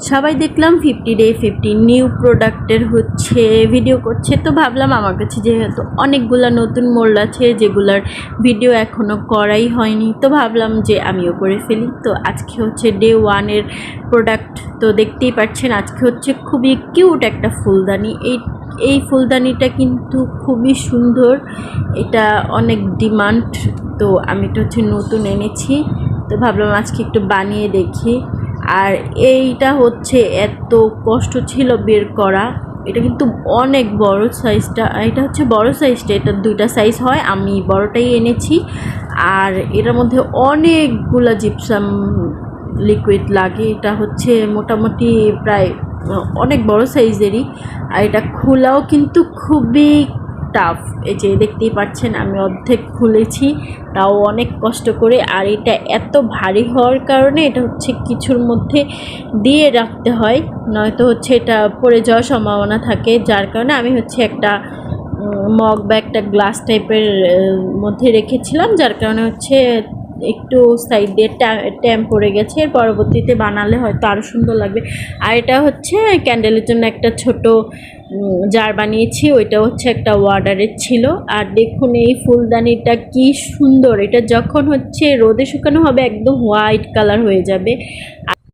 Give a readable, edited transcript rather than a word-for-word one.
সবাই দেখলাম 50 day 50 new প্রোডাক্টের হচ্ছে ভিডিও করছে, তো ভাবলাম আমার কাছে যেহেতু অনেকগুলা নতুন মোল্ড আছে যেগুলার ভিডিও এখনও করাই হয়নি, তো ভাবলাম যে আমিও করে ফেলি। তো আজকে হচ্ছে ডে 1-এর প্রোডাক্ট, তো দেখতেই পাচ্ছেন আজকে হচ্ছে খুবই কিউট একটা ফুলদানি। এই ফুলদানিটা কিন্তু খুবই সুন্দর, এটা অনেক ডিমান্ড, তো আমি এটা হচ্ছে নতুন এনেছি, তো ভাবলাম আজকে একটু বানিয়ে দেখি। আর এইটা হচ্ছে এত কষ্ট ছিল বের করা, এটা কিন্তু অনেক বড় সাইজটা, এটা হচ্ছে বড় সাইজটা, এটা দুইটা সাইজ হয়, আমি বড়টাই এনেছি। আর এটার মধ্যে অনেকগুলা জিপসাম লিকুইড লাগে, এটা হচ্ছে মোটামুটি প্রায় অনেক বড় সাইজেরই। আর এটা খোলাও কিন্তু খুবই টাফ, এই যে দেখতেই পাচ্ছেন আমি অর্ধেক খুলেছি, তাও অনেক কষ্ট করে। আর এটা এত ভারী হওয়ার কারণে এটা হচ্ছে কিছুর মধ্যে দিয়ে রাখতে হয়, নয়তো হচ্ছে এটা পড়ে যাওয়ার সম্ভাবনা থাকে, যার কারণে আমি হচ্ছে একটা মগ বা একটা গ্লাস টাইপের মধ্যে রেখেছিলাম, যার কারণে হচ্ছে একটু সাইড দিয়ে ট্যাম্প পড়ে গেছে, পরবর্তীতে বানালে হয়তো আরও সুন্দর লাগবে। আর এটা হচ্ছে ক্যান্ডেলের জন্য একটা ছোট জার বানিয়েছি, ওইটা হচ্ছে একটা ওয়ার্ডারের ছিল। আর দেখুন এই ফুলদানিটা কি সুন্দর, এটা যখন হচ্ছে রোদে শুকানো হবে একদম হোয়াইট কালার হয়ে যাবে।